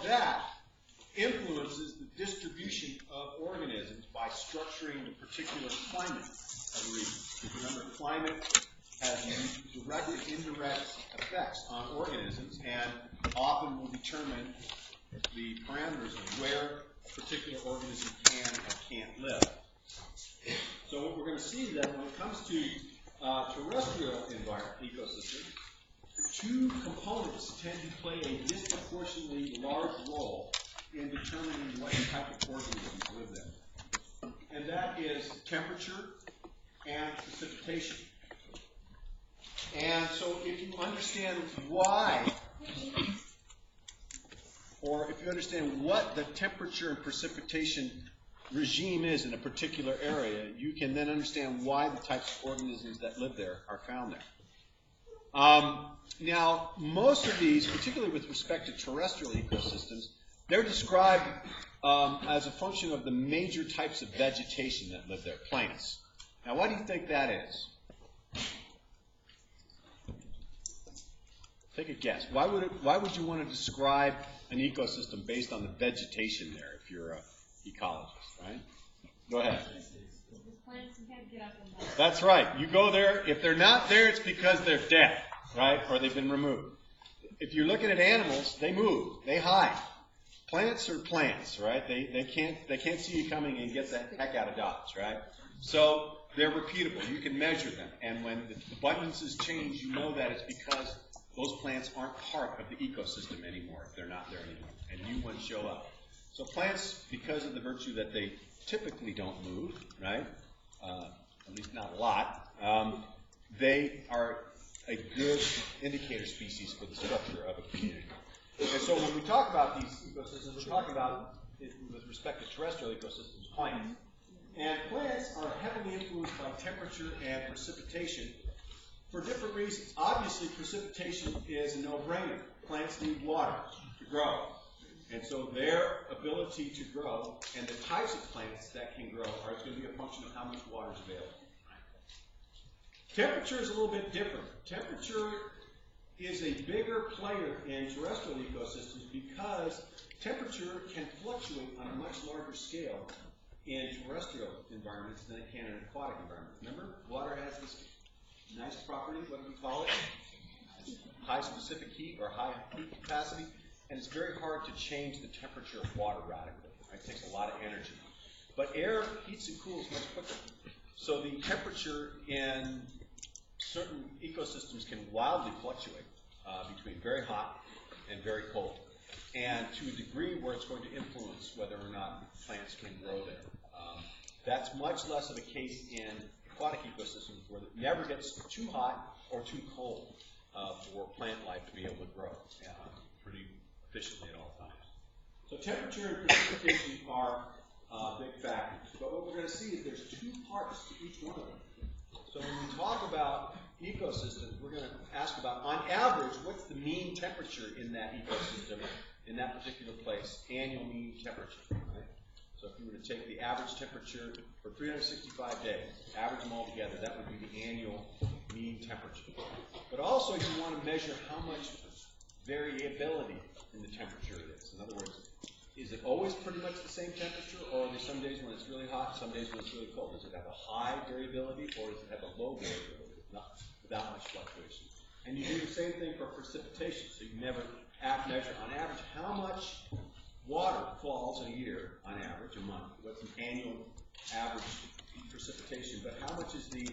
that influences the distribution of organisms by structuring the particular climate of a region. Remember, climate has direct and indirect effects on organisms and often will determine the parameters of where a particular organism can or can't live. So what we're going to see is that when it comes to terrestrial ecosystems, two components tend to play a disproportionately large role in determining what type of organisms live there. And that is temperature and precipitation. And so if you understand why, or if you understand what the temperature and precipitation regime is in a particular area, you can then understand why the types of organisms that live there are found there. Now, most of these, particularly with respect to terrestrial ecosystems, they're described as a function of the major types of vegetation that live there, plants. Now, what do you think that is? Take a guess. Why would you want to describe an ecosystem based on the vegetation there if you're an ecologist, right? Go ahead. That's right. You go there. If they're not there, it's because they're dead, right? Or they've been removed. If you're looking at animals, they move. They hide. Plants are plants, right? They can't see you coming and get the heck out of Dodge, right? So they're repeatable. You can measure them. And when the abundances change, you know that it's because those plants aren't part of the ecosystem anymore if they're not there anymore, and new ones show up. So plants, because of the virtue that they typically don't move, right, at least not a lot, they are a good indicator species for the structure of a community. And so when we talk about these ecosystems, we're talking about, with respect to terrestrial ecosystems, plants. And plants are heavily influenced by temperature and precipitation for different reasons. Obviously, precipitation is a no-brainer. Plants need water to grow. And so their ability to grow and the types of plants that can grow are going to be a function of how much water is available. Temperature is a little bit different. Temperature is a bigger player in terrestrial ecosystems because temperature can fluctuate on a much larger scale in terrestrial environments than it can in aquatic environments. Remember, water has this nice property, what do we call it? High specific heat or high heat capacity, and it's very hard to change the temperature of water radically. Right? It takes a lot of energy. But air heats and cools much quicker. So the temperature in certain ecosystems can wildly fluctuate between very hot and very cold, and to a degree where it's going to influence whether or not plants can grow there. That's much less of a case in aquatic ecosystems where it never gets too hot or too cold for plant life to be able to grow pretty efficiently at all times. So temperature and precipitation are big factors. But what we're going to see is there's two parts to each one of them. So when we talk about ecosystems, we're going to ask about, on average, what's the mean temperature in that ecosystem, in that particular place, annual mean temperature, right? So if you were to take the average temperature for 365 days, average them all together, that would be the annual mean temperature. But also you want to measure how much variability in the temperature it is. In other words, is it always pretty much the same temperature, or are there some days when it's really hot, some days when it's really cold? Does it have a high variability, or does it have a low variability, not without much fluctuation? And you do the same thing for precipitation. So you never measure, on average, how much water falls in a year, on average, a month. What's an annual average precipitation? But how much is the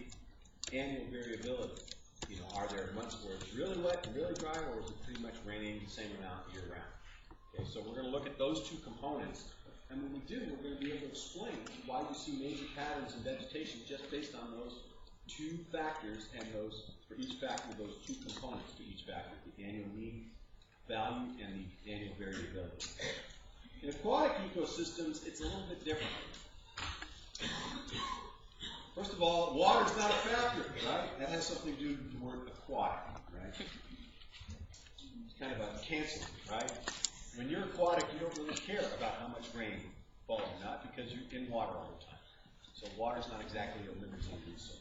annual variability? You know, are there months where it's really wet and really dry, or is it pretty much raining the same amount year round? Okay, so we're going to look at those two components, and when we do, we're going to be able to explain why you see major patterns in vegetation just based on those two factors, and those, for each factor, those two components to each factor, the annual mean value and the annual variability. In aquatic ecosystems, it's a little bit different. First of all, water's not a factor, right? That has something to do with the word aquatic, right? It's kind of a canceling, right? When you're aquatic, you don't really care about how much rain falls or not because you're in water all the time. So water's not exactly a limited resource.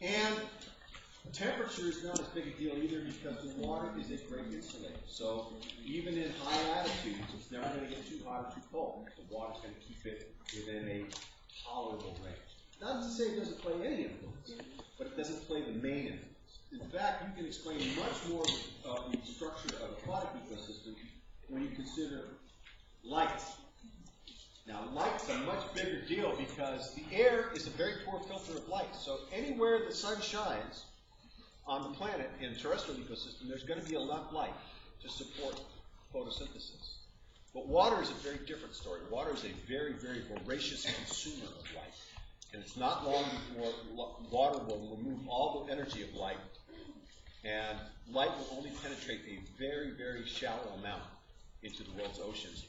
And Temperature is not as big a deal either because the water is a great insulator. So even in high latitudes, it's never going to get too hot or too cold. The water's going to keep it within a tolerable range. Not to say it doesn't play any influence, but it doesn't play the main influence. In fact, you can explain much more of the structure of aquatic ecosystems when you consider light. Now, light's a much bigger deal because the air is a very poor filter of light. So anywhere the sun shines on the planet in a terrestrial ecosystem, there's going to be enough light to support photosynthesis. But water is a very different story. Water is a very, very voracious consumer of light. And it's not long before water will remove all the energy of light, and light will only penetrate a very, very shallow amount into the world's oceans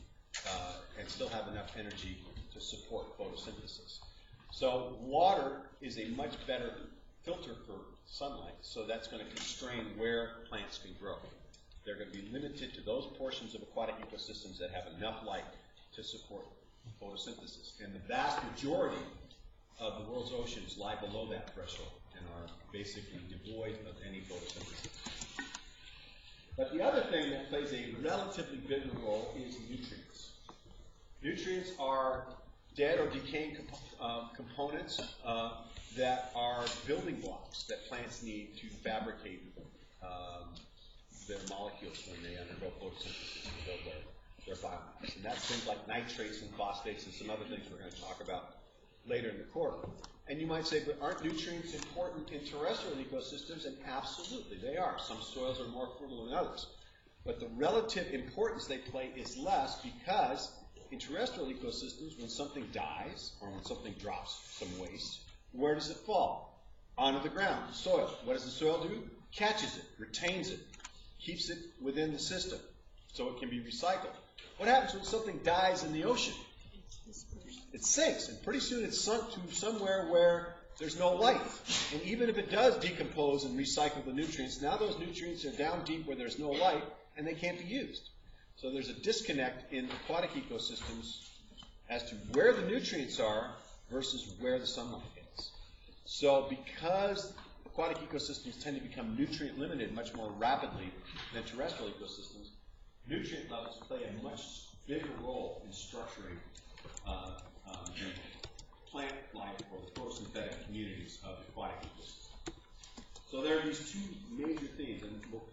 and still have enough energy to support photosynthesis. So water is a much better filter for sunlight, so that's going to constrain where plants can grow. They're going to be limited to those portions of aquatic ecosystems that have enough light to support photosynthesis. And the vast majority of the world's oceans lie below that threshold and are basically devoid of any photosynthesis. But the other thing that plays a relatively bigger role is nutrients. Nutrients are dead or decaying components that are building blocks that plants need to fabricate their molecules when they undergo photosynthesis to build their biomass. And that's things like nitrates and phosphates and some other things we're going to talk about later in the course. And you might say, but aren't nutrients important in terrestrial ecosystems? And absolutely, they are. Some soils are more fertile than others. But the relative importance they play is less because in terrestrial ecosystems, when something dies or when something drops some waste, where does it fall? Onto the ground, the soil. What does the soil do? Catches it, retains it, keeps it within the system so it can be recycled. What happens when something dies in the ocean? It sinks, and pretty soon it's sunk to somewhere where there's no life. And even if it does decompose and recycle the nutrients, now those nutrients are down deep where there's no light, and they can't be used. So there's a disconnect in aquatic ecosystems as to where the nutrients are versus where the sunlight is. So because aquatic ecosystems tend to become nutrient limited much more rapidly than terrestrial ecosystems, nutrient levels play a much bigger role in structuring the plant life or the photosynthetic communities of aquatic ecosystems. So there are these two major themes, and we'll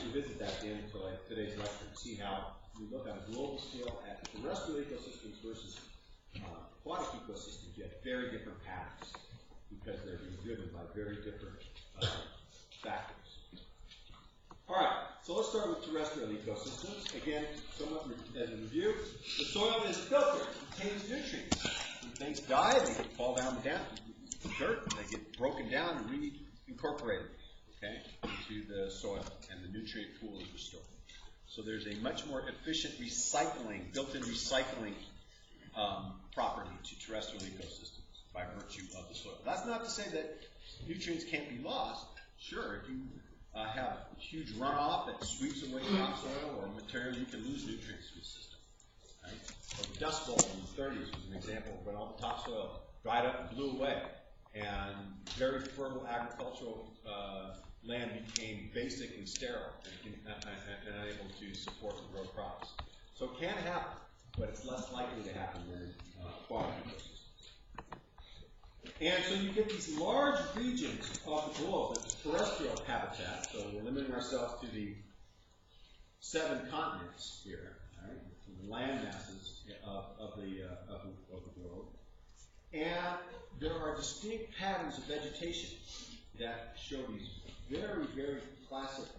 revisit that at the end of today's lecture and see how we look on a global scale at terrestrial ecosystems versus aquatic ecosystems. You have very different patterns because they're being driven by very different factors. All right, so let's start with terrestrial ecosystems. Again, somewhat as a review, the soil is a filter. It contains nutrients. When things die, they fall down the dirt, and they get broken down and reincorporated, okay, into the soil, and the nutrient pool is restored. So there's a much more efficient recycling, built-in recycling property to terrestrial ecosystems by virtue of the soil. That's not to say that nutrients can't be lost. Sure, if you have huge runoff that sweeps away topsoil or material, you can lose nutrients from the system. Right? So the Dust Bowl in the 30s was an example of when all the topsoil dried up and blew away, and very fertile agricultural land became basic and sterile and unable to support and grow crops. So it can happen, but it's less likely to happen than in aquatic ecosystems. And so you get these large regions of the globe, that's terrestrial habitat, so we're limiting ourselves to the 7 continents here, right, the land masses of the globe. And there are distinct patterns of vegetation that show these very, very classic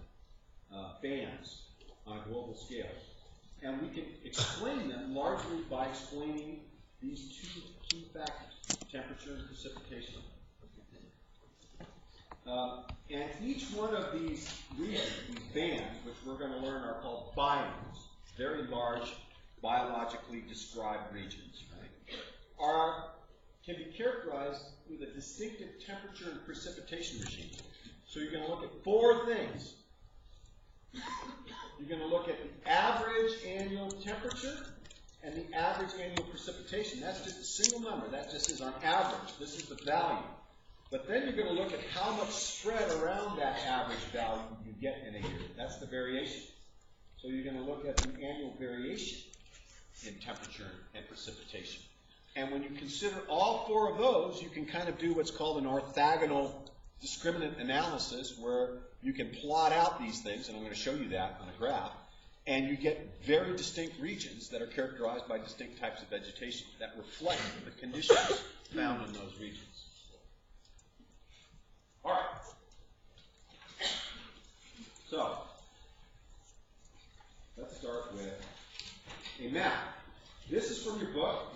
bands on a global scale. And we can explain them largely by explaining these 2 key factors, temperature and precipitation. And each one of these regions, these bands, which we're going to learn are called biomes, very large biologically described regions, right, can be characterized with a distinctive temperature and precipitation regime. So you're going to look at 4 things. You're going to look at the average annual temperature and the average annual precipitation. That's just a single number. That just is on average. This is the value. But then you're going to look at how much spread around that average value you get in a year. That's the variation. So you're going to look at the annual variation in temperature and precipitation. And when you consider all four of those, you can kind of do what's called an orthogonal discriminant analysis, where you can plot out these things, and I'm going to show you that on a graph, and you get very distinct regions that are characterized by distinct types of vegetation that reflect the conditions found in those regions. All right. So, let's start with a map. This is from your book,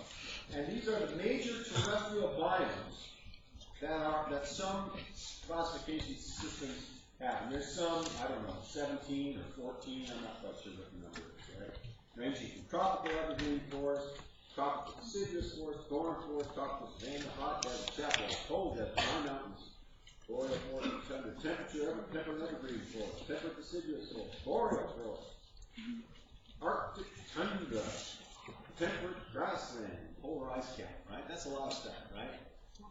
and these are the major terrestrial biomes that some classification systems have. And there's some, I don't know, 17 or 14, I'm not quite sure what the number is, right? Ranging from tropical evergreen forest, tropical deciduous forest, thorn forest, tropical savanna, hot desert, chaparral, cold desert, high mountains, boreal forest, tundra, temperate evergreen forest, temperate deciduous forest, boreal forest, Arctic tundra, temperate grassland, polar ice cap, right? That's a lot of stuff, right?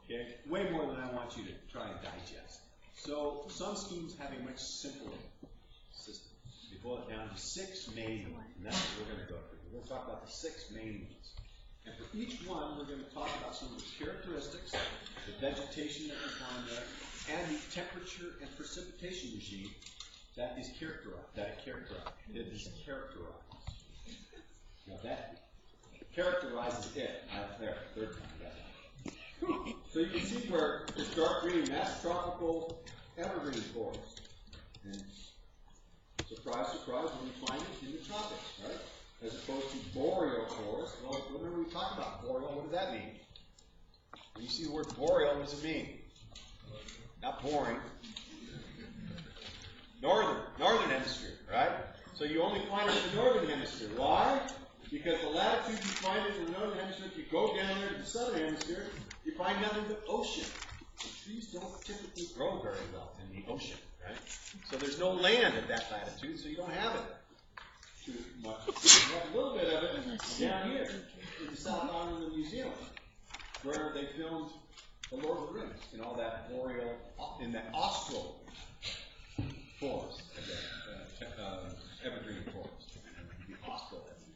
Okay, way more than I want you to try and digest. So some schemes have a much simpler system. They boil it down to 6 main ones, and that's what we're going to go through. We're going to talk about the 6 main ones. And for each one, we're going to talk about some of the characteristics, the vegetation that we find there, and the temperature and precipitation regime that is characterized. It is characterized. Now that characterizes it. There, third time. So you can see where it's dark green, that's tropical evergreen forest. And surprise, surprise, when you find it in the tropics, right? As opposed to boreal forest. Well, whenever we talk about boreal, what does that mean? When you see the word boreal, what does it mean? Not boring. Northern hemisphere, right? So you only find it in the northern hemisphere. Why? Because the latitude you find it in the northern hemisphere, if you go down there to the southern hemisphere, you find nothing but ocean. The trees don't typically grow very well in the ocean, right? So there's no land at that latitude, so you don't have it too much. You have a little bit of it down here in the South Island of New Zealand, where they filmed The Lord of the Rings and all that boreal, in that austral forest, evergreen forest, the austral evergreen.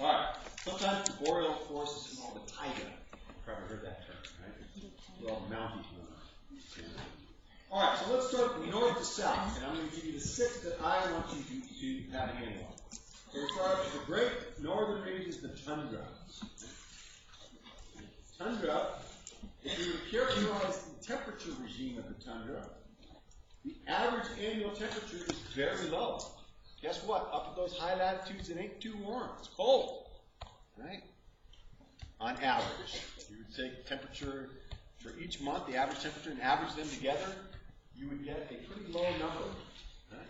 All right. Sometimes the boreal forest is called the taiga. You've probably heard that term, right? They're all mounty ones. All right, so let's start from north to south, and I'm going to give you the 6 that I want you to have a handle on. So we start with the great northern regions, the tundra. Tundra, if you would characterize the temperature regime of the tundra, the average annual temperature is very low. Guess what? Up at those high latitudes, it ain't too warm. It's cold, right? On average, you would take temperature for each month, the average temperature, and average them together, you would get a pretty low number, right?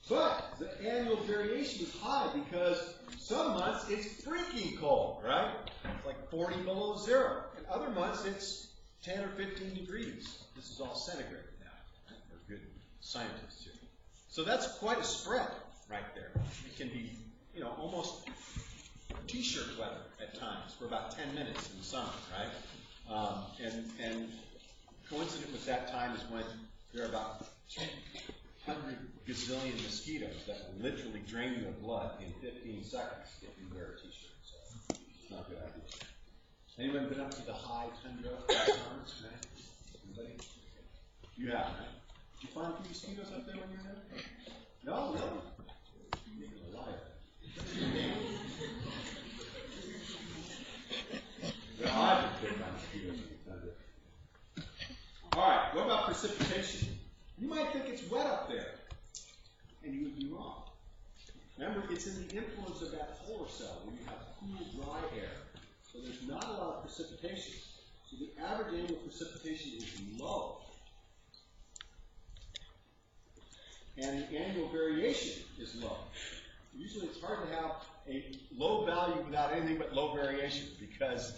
But the annual variation is high because some months it's freaking cold, right? It's like 40 below zero. And other months it's 10 or 15 degrees. This is all centigrade now. Right? We're good scientists here. So that's quite a spread right there. It can be, almost t-shirt weather at times for about 10 minutes in the summer, right? And coincident with that time is when there are about 200 gazillion mosquitoes that will literally drain your blood in 15 seconds if you wear a t-shirt. So it's not a good idea. Anyone been up to the high tundra summers? Right? Anybody? You have, right? Did you find a few mosquitoes up there when you were there? No, really? You're a liar. Well, I've been bitten by mosquitoes in the tundra. All right, what about precipitation? You might think it's wet up there, and you would be wrong. Remember, it's in the influence of that polar cell where you have cool, dry air. So there's not a lot of precipitation. So the average annual precipitation is low. And the annual variation is low. Usually it's hard to have a low value without anything but low variation because,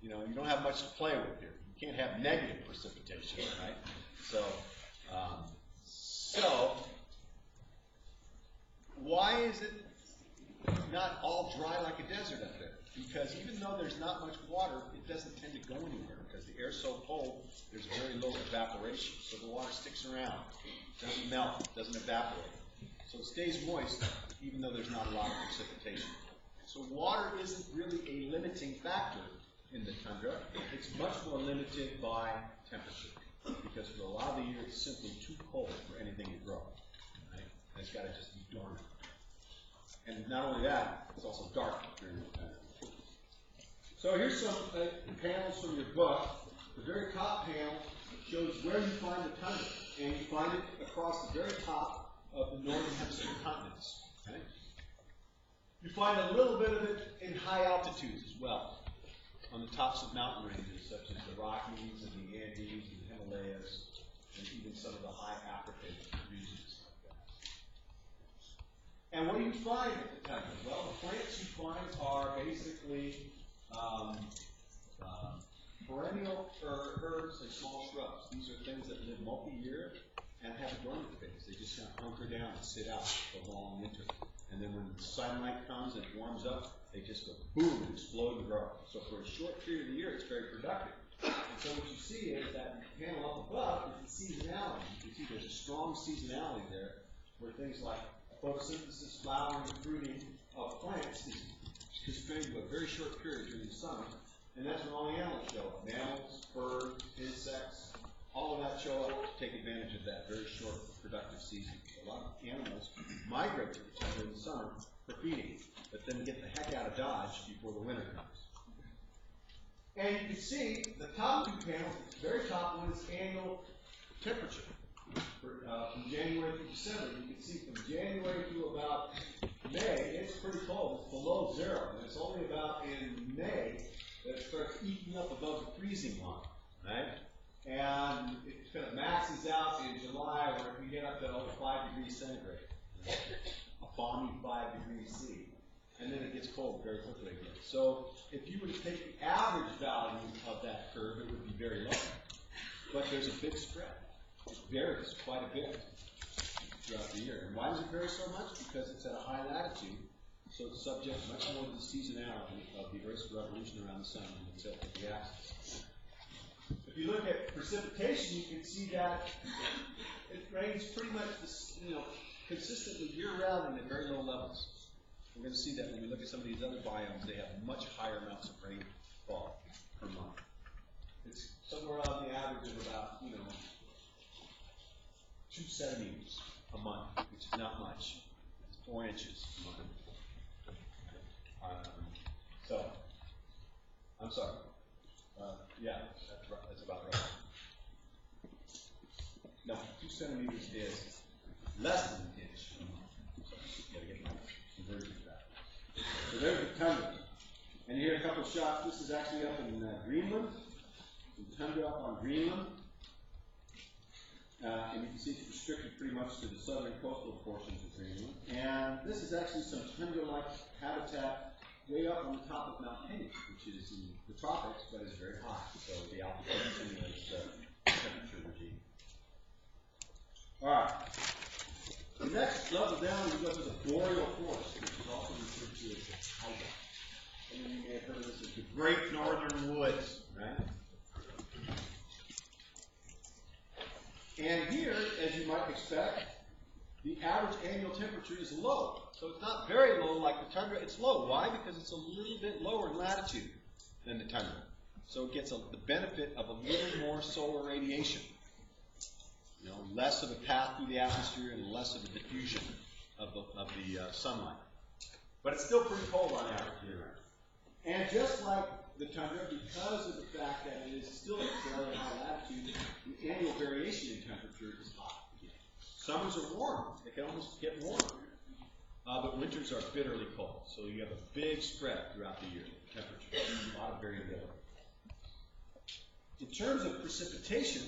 you don't have much to play with here. You can't have negative precipitation, right? So why is it not all dry like a desert up there? because even though there's not much water, it doesn't tend to go anywhere because the air's so cold, there's very low evaporation. So the water sticks around, doesn't melt, doesn't evaporate. So it stays moist even though there's not a lot of precipitation. So water isn't really a limiting factor in the tundra. It's much more limited by temperature because for a lot of the year it's simply too cold for anything to grow. Right? And it's got to just be dormant. And not only that, it's also dark during the time. So here's some panels from your book. The very top panel shows where you find the tundra, and you find it across the very top of the northern hemisphere continents. Okay? You find a little bit of it in high altitudes as well, on the tops of mountain ranges such as the Rockies and the Andes and the Himalayas, and even some of the high African regions like that. And what do you find at the tundra? Well, the plants you find are basically perennial herbs and small shrubs. These are things that live multi-year and have a dormant phase. They just kind of hunker down and sit out for a long winter. And then when the sunlight comes and it warms up, they just go boom and explode and grow. So for a short period of the year, it's very productive. And so what you see is that panel up above is the seasonality. You can see there's a strong seasonality there where things like photosynthesis, flowering, and fruiting of plants is constrained to a very short period during the summer. And that's when all the animals show up. Mammals, birds, insects, all of that show up to take advantage of that very short productive season. So a lot of animals migrate to the tundra in the summer for feeding, but then get the heck out of Dodge before the winter comes. And you can see the top two panels, the very top one is annual temperature. From January through December, you can see from January to about May, it's pretty cold. It's below zero. And it's only about in May that it starts eating up above the freezing line, right? And it kind of maxes out in July where it can get up to over 5 degrees centigrade, a balmy 5 degrees C. And then it gets cold very quickly again. So if you were to take the average value of that curve, it would be very low. But there's a big spread. It varies quite a bit throughout the year. And why does it vary so much? Because it's at a high latitude, so it's subject much more to the seasonality of the Earth's revolution around the sun than itself at the axis. If you look at precipitation, you can see that it rains pretty much consistently year-round and at very low levels. We're going to see that when we look at some of these other biomes, they have much higher amounts of rainfall per month. It's somewhere on the average of about, 2 centimeters a month, which is not much. It's 4 inches a month. I'm sorry. Yeah, that's right. That's about right. No, 2 centimeters is less than an inch a month. So you got to get my conversion back. So there's the tundra. And here are a couple of shots. This is actually up in Greenland. The tundra up on Greenland. And you can see it's restricted pretty much to the southern coastal portions of Greenland. And this is actually some tundra-like habitat way up on the top of Mount Kenya, which is in the tropics, but is very high. So the altitude simulates the temperature regime. All right. The next level down, we go to the boreal forest, which is also referred to as the taiga. And you may have heard of this as the Great Northern Woods, right? And here, as you might expect, the average annual temperature is low. So it's not very low like the tundra. It's low. Why? Because it's a little bit lower in latitude than the tundra. So it gets the benefit of a little more solar radiation. Less of a path through the atmosphere and less of a diffusion of the sunlight. But it's still pretty cold on average year-round. And just like the tundra, because of the fact that it is still at fairly high latitude, the annual variation in temperature is hot. Summers are warm. They can almost get warm. But winters are bitterly cold. So you have a big spread throughout the year, temperature. A lot of variability. In terms of precipitation,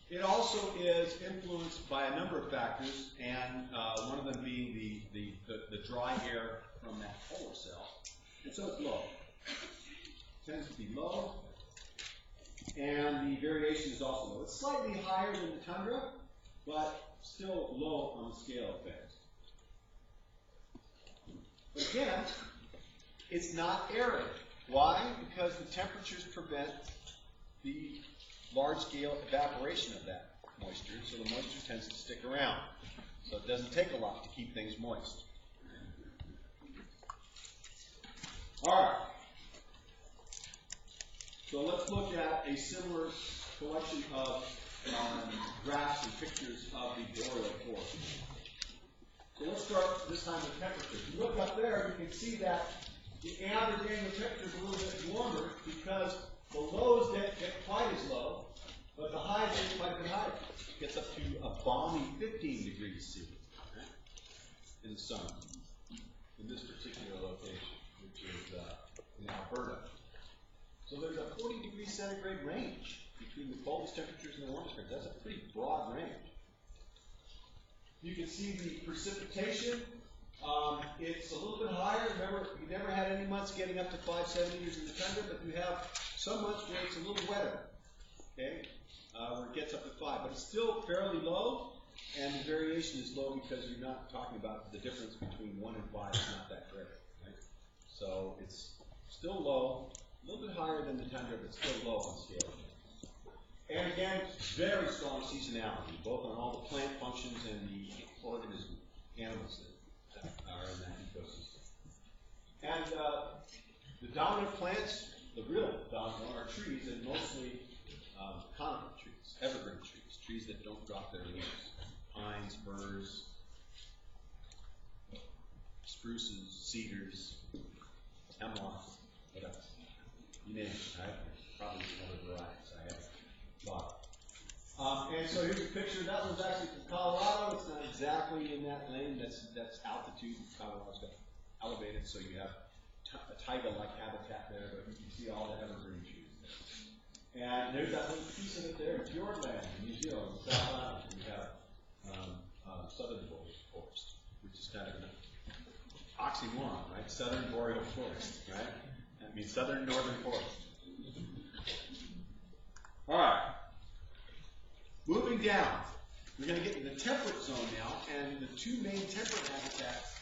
it also is influenced by a number of factors, and one of them being the dry air from that polar cell. And so it's low. It tends to be low, and the variation is also low. It's slightly higher than the tundra, but still low on the scale of things. But again, it's not arid. Why? Because the temperatures prevent the large-scale evaporation of that moisture, so the moisture tends to stick around. So it doesn't take a lot to keep things moist. All right. So let's look at a similar collection of graphs and pictures of the boreal forest. So let's start this time with temperature. If you look up there, you can see that the average annual temperature is a little bit warmer because the lows don't get quite as low, but the highs get quite a bit higher. It gets up to a balmy 15 degrees C, right, in the summer, in this particular location, which is in Alberta. So there's a 40 degree centigrade range between the coldest temperatures and the warmest temperatures. That's a pretty broad range. You can see the precipitation. It's a little bit higher. Remember, you never had any months getting up to 5 centimeters in the tundra, but you have some months where it's a little wetter, okay, where it gets up to 5. But it's still fairly low, and the variation is low because you're not talking about the difference between 1 and 5 is not that great, right? So it's still low, a little bit higher than the tundra, but still low on scale. And again, very strong seasonality, both on all the plant functions and the organism, animals that are in that ecosystem. And the dominant plants, the real dominant are trees, and mostly conifer trees, evergreen trees, trees that don't drop their leaves. Pines, firs, spruces, cedars, hemlocks, what else? You name it, right? Probably some other varieties I haven't thought. And so here's a picture. That one's actually from Colorado. It's not exactly in that lane. That's altitude. Colorado's got elevated, so you have a taiga-like habitat there, but you can see all the evergreen trees there. And there's that little piece of it there, Fiordland in New Zealand, South Island. We have southern boreal forest, which is kind of an oxymoron, right? Southern boreal forest, right? That means southern northern forest. All right. Moving down, we're going to get in the temperate zone now, and the two main temperate habitats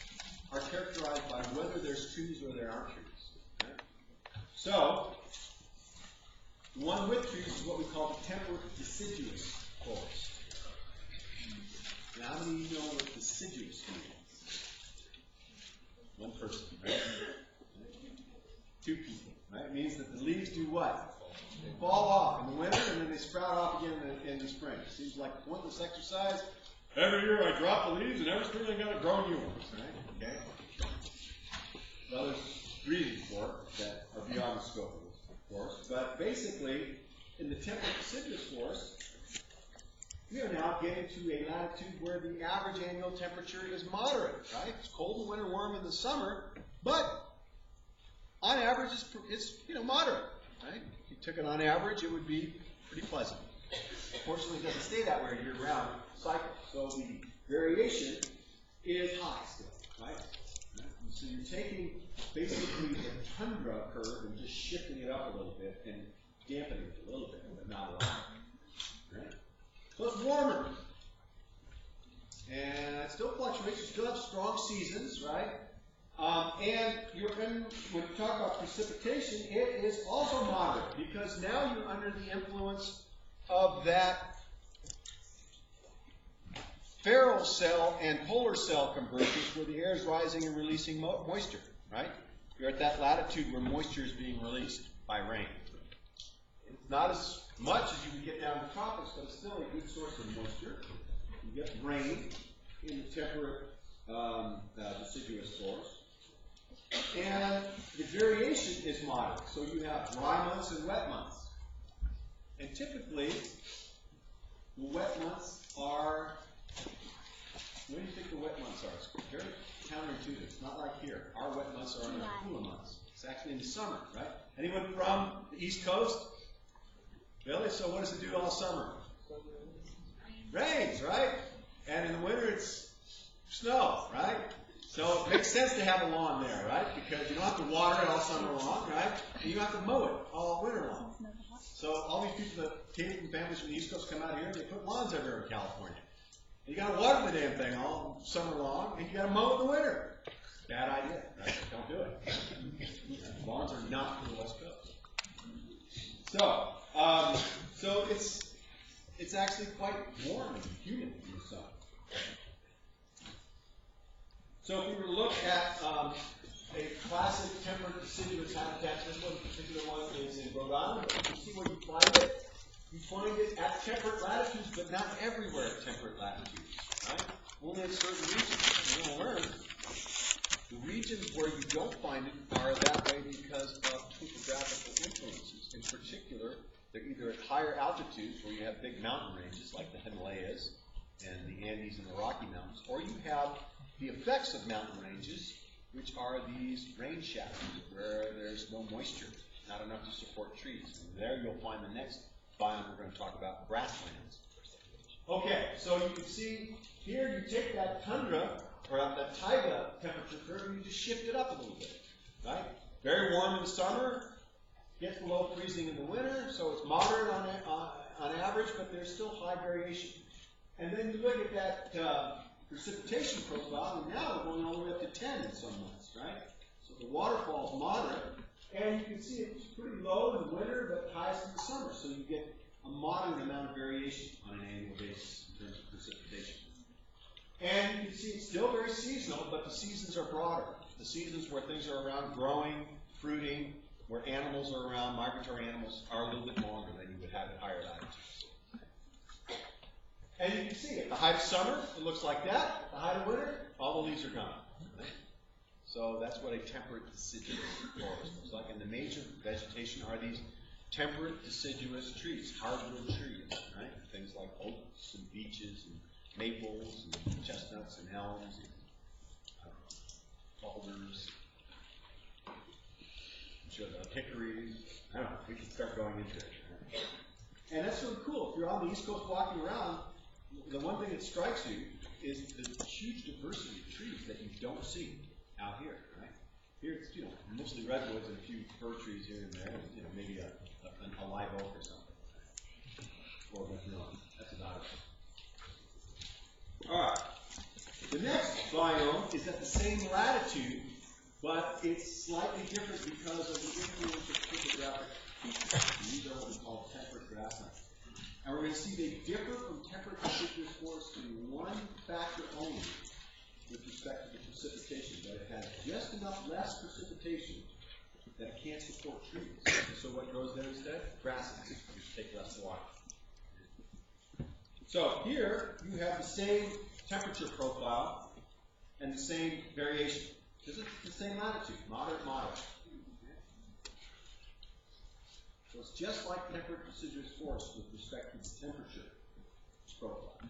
are characterized by whether there's trees or there aren't trees. Right? So, the one with trees is what we call the temperate deciduous forest. Now, how many of you know what deciduous means? One person, right? Two people, right? It means that the leaves do what? They fall off in the winter, and then they sprout off again in the spring. It seems like pointless exercise. Every year I drop the leaves, and every spring I got to grow new ones, right? Okay? Well, there's reasons for it that are beyond the scope of this, of course. But basically, in the temperate deciduous forest, we are now getting to a latitude where the average annual temperature is moderate, right? It's cold in the winter, warm in the summer, but on average, it's moderate, right? If you took it on average, it would be pretty pleasant. Unfortunately, it doesn't stay that way year-round cycle. So the variation is high still, right? So you're taking basically the tundra curve and just shifting it up a little bit and dampening it a little bit, but not a lot. Right? So it's warmer. And it still fluctuates. You still have strong seasons, right? And when you talk about precipitation, it is also moderate because now you're under the influence of that Ferrel cell and polar cell convergence where the air is rising and releasing moisture, right? You're at that latitude where moisture is being released by rain. It's not as much as you would get down in the tropics, but it's still a good source of moisture. You get rain in the temperate deciduous forest. And the variation is moderate. So you have dry months and wet months. And typically, the wet months are, when do you think the wet months are? It's very counterintuitive. It's not like here. Our wet months are in the cooler months. It's actually in the summer, right? Anyone from the East Coast? Really? So what does it do all summer? Rains, right? And in the winter it's snow, right? So it makes sense to have a lawn there, right? Because you don't have to water it all summer long, right? And you don't have to mow it all winter long. So all these people that came from families from the East Coast come out here and they put lawns everywhere in California. And you got to water the damn thing all summer long, and you got to mow it in the winter. Bad idea, right? Don't do it. Lawns are not for the West Coast. So it's actually quite warm and humid in the sun. So if we were to look at a classic temperate deciduous habitat, this one particular one is in Rhode Island. You see where you find it? You find it at temperate latitudes, but not everywhere at temperate latitudes. Right? Only in certain regions. You're going to learn. The regions where you don't find it are that way because of topographical influences. In particular, they're either at higher altitudes where you have big mountain ranges like the Himalayas and the Andes and the Rocky Mountains, or you have the effects of mountain ranges, which are these rain shadows where there's no moisture, not enough to support trees. And there you'll find the next biome we're going to talk about, grasslands. Okay, so you can see here you take that tundra, or that taiga temperature curve, and you just shift it up a little bit, right? Very warm in the summer, gets below freezing in the winter, so it's moderate on average, but there's still high variation. And then you look at that precipitation profile, and now we're going all the way up to 10 in some months, right? So the waterfall is moderate, and you can see it's pretty low in the winter, but highest in the summer, so you get a moderate amount of variation on an annual basis in terms of precipitation. And you can see it's still very seasonal, but the seasons are broader. The seasons where things are around growing, fruiting, where animals are around, migratory animals, are a little bit longer than you would have at higher latitudes. And you can see at the height of summer, it looks like that. At the height of winter, all the leaves are gone. Right? So that's what a temperate deciduous forest looks like. And the major vegetation are these temperate deciduous trees, hardwood trees, right? Things like oaks and beeches and maples and chestnuts and elms and alders, hickories. I don't know, we can start going into it. Right? And that's really cool. If you're on the East Coast walking around, the one thing that strikes you is the huge diversity of trees that you don't see out here, right? Here it's, mostly redwoods and a few fir trees here and there, and, maybe a live oak or something. Or that's about it. All right. The next biome is at the same latitude, but it's slightly different because of the influence of topographic features. These are what we call temperate grasslands. And we're going to see they differ from temperate deciduous forests in one factor only with respect to the precipitation, that it has just enough less precipitation that it can't support trees. So what grows there instead? Grasslands, which take less water. So here you have the same temperature profile and the same variation. This is the same latitude, moderate, moderate. So it's just like temperate deciduous forests with respect to the temperature profile.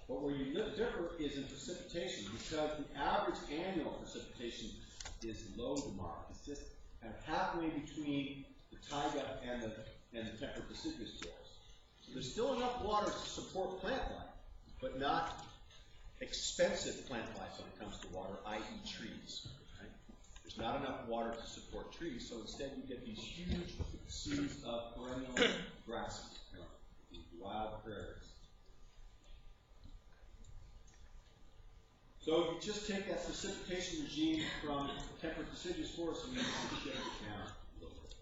But where you differ is in precipitation, because the average annual precipitation is low to moderate. It's just kind of halfway between the taiga and the temperate deciduous forest. So there's still enough water to support plant life, but not expensive plant life when it comes to water, i.e. trees. Right? There's not enough water to support trees, so instead you get these huge seas of perennial grasses, wild prairies. So you just take that precipitation regime from temperate deciduous forests and you just shake it down a little bit.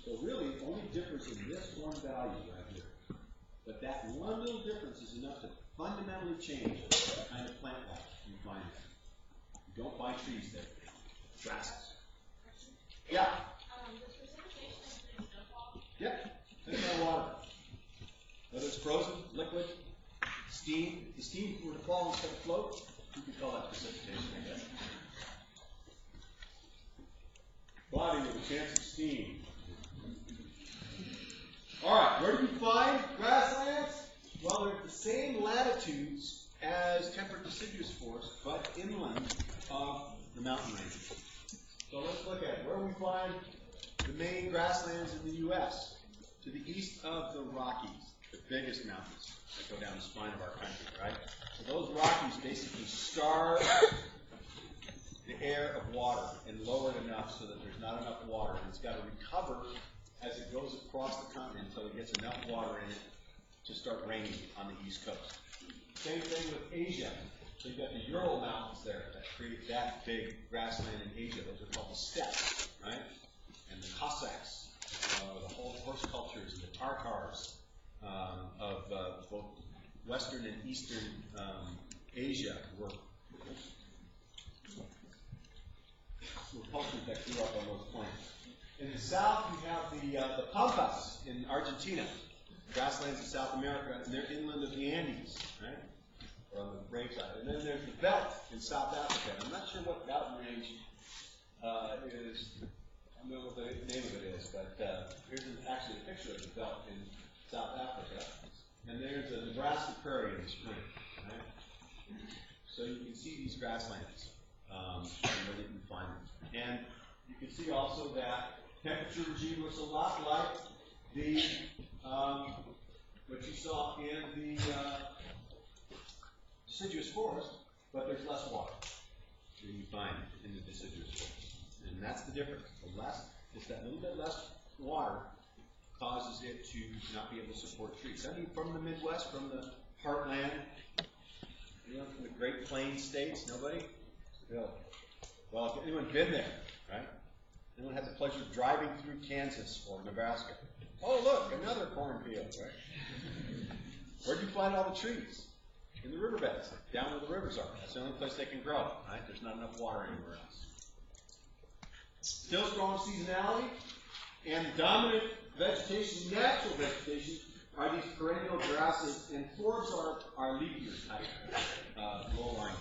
So really, the only difference in this one value right here. But that one little difference is enough to fundamentally change the kind of plant life you find there. You don't find trees there. Grasses. Yeah? Does precipitation include snowfall? Yep. Think about water. Whether it's frozen, liquid, steam. If the steam were to fall instead of float, you could call that precipitation, I guess. Body with a chance of steam. All right, where do you find grasslands? Well, they're at the same latitudes as temperate deciduous forests, but inland of the mountain ranges. So let's look at it. Where do we find the main grasslands in the U.S.? To the east of the Rockies, the biggest mountains that go down the spine of our country, right? So those Rockies basically starve the air of water and lower it enough so that there's not enough water, and it's got to recover as it goes across the continent until it gets enough water in it to start raining on the East Coast. Same thing with Asia. So you've got the Ural Mountains there that create that big grassland in Asia. Those are called the steppes, right? And the Cossacks, the whole horse cultures, and the Tartars of both Western and Eastern Asia were cultures that grew up on those plains. In the south, you have the Pampas in Argentina, grasslands in South America, and they're inland of the Andes, right? Or on the brave side. And then there's the Veldt in South Africa. I'm not sure what mountain range is. I don't know what the name of it is, but here's actually a picture of the Veldt in South Africa. And there's the Nebraska prairie in the spring, right? So you can see these grasslands, where you can find them. And you can see also that temperature regime looks a lot like the what you saw in the deciduous forest, but there's less water than you find in the deciduous forest. And that's the difference. The less, it's that little bit less water causes it to not be able to support trees. I mean, from the Midwest, from the heartland, from the Great Plains states, nobody? Really? Well, if anyone's been there, right? Anyone had the pleasure of driving through Kansas or Nebraska? Oh, look, another cornfield, right? Where'd you find all the trees? In the riverbeds, down where the rivers are. That's the only place they can grow, right? There's not enough water anywhere else. Still strong seasonality, and the dominant vegetation, natural vegetation, are these perennial grasses, and forbs are leafier type low-lying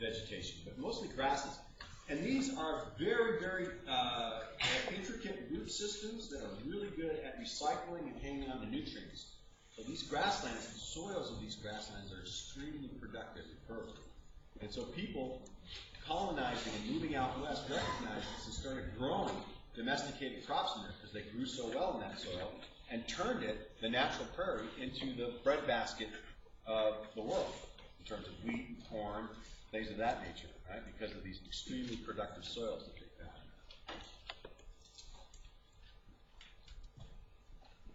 vegetation, but mostly grasses. And these are very, very intricate root systems that are really good at recycling and hanging on to nutrients. So these grasslands, the soils of these grasslands are extremely productive and fertile. And so people colonizing and moving out west recognized this and started growing domesticated crops in there because they grew so well in that soil and turned it, the natural prairie, into the breadbasket of the world in terms of wheat and corn, things of that nature, right? Because of these extremely productive soils that they found.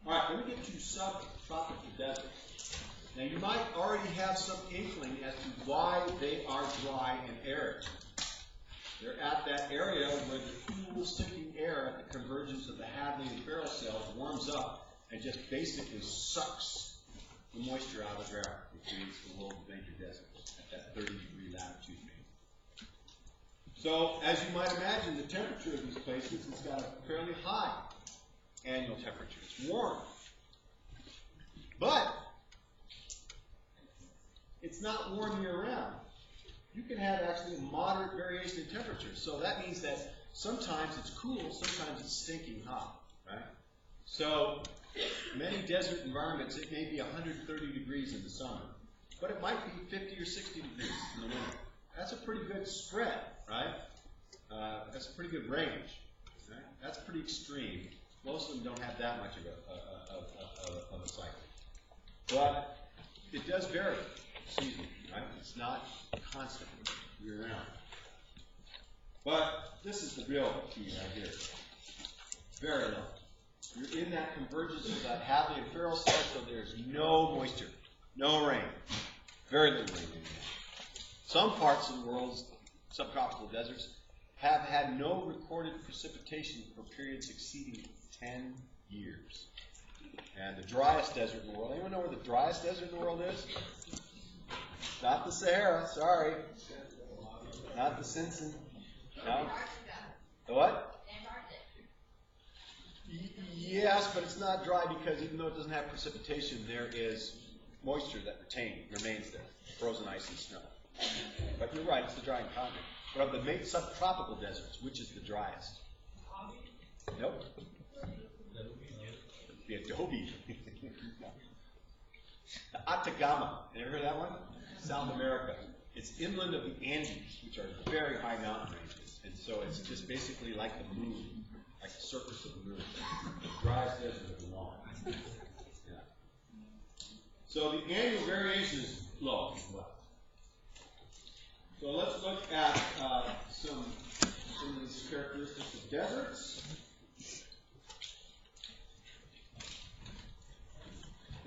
All right, let me get to subtropical deserts. Now, you might already have some inkling as to why they are dry and arid. They're at that area where the cool, sinking air at the convergence of the Hadley and Farrell cells warms up and just basically sucks the moisture out of the ground, which creates the world's major deserts at that 30-degree latitude. So, as you might imagine, the temperature of these places has got a fairly high annual temperature. It's warm. But it's not warm year-round. You can have actually a moderate variation in temperature. So that means that sometimes it's cool, sometimes it's stinking hot, right? So many desert environments, it may be 130 degrees in the summer, but it might be 50 or 60 degrees in the winter. That's a pretty good spread, right? That's a pretty good range. Right? That's pretty extreme. Most of them don't have that much of a cycle. But it does vary seasonally, right? It's not constant year-round. But this is the real key right here. Very low. You're in that convergence of that Hadley and Farrell cell, so there's no moisture, no rain, very little rain in there. Some parts of the world's subtropical deserts have had no recorded precipitation for periods exceeding 10 years. And the driest desert in the world, anyone know where the driest desert in the world is? Not the Sahara, sorry. Not the Simpson. No? The what? Yes, but it's not dry because even though it doesn't have precipitation, there is moisture that remains there, frozen ice and snow. But you're right, it's the drying continent. But of the subtropical deserts, which is the driest? Nope. The Adobe. The Atacama. You ever heard of that one? South America. It's inland of the Andes, which are very high mountain ranges. And so it's just basically like the moon, like the surface of the moon. The driest desert of them all. Yeah. So the annual variation is low as well. So let's look at some of these characteristics of deserts.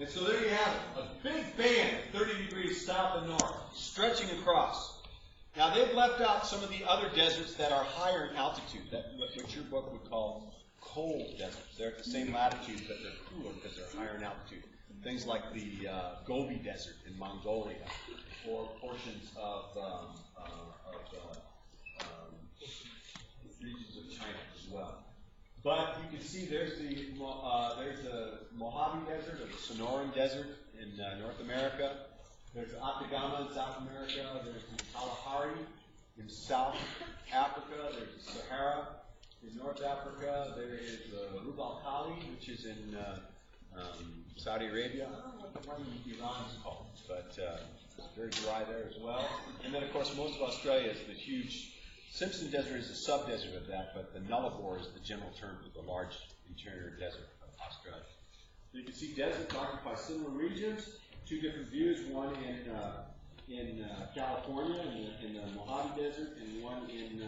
And so there you have it, a big band, 30 degrees south and north, stretching across. Now they've left out some of the other deserts that are higher in altitude, what your book would call cold deserts. They're at the same latitude, but they're cooler because they're higher in altitude. Things like the Gobi Desert in Mongolia, or portions of regions of China as well. But you can see there's the Mojave Desert, or the Sonoran Desert in North America. There's the Atacama in South America. There's the Kalahari in South Africa. There's the Sahara in North Africa. There is the Rub al Khali, which is in Saudi Arabia. I don't know what the one in Iran is called, but it's very dry there as well. And then, of course, most of Australia is the huge Simpson Desert is a sub-desert of that, but the Nullarbor is the general term for the large interior desert of Australia. So you can see deserts occupy similar regions. Two different views, one in California, in the Mojave Desert, and one in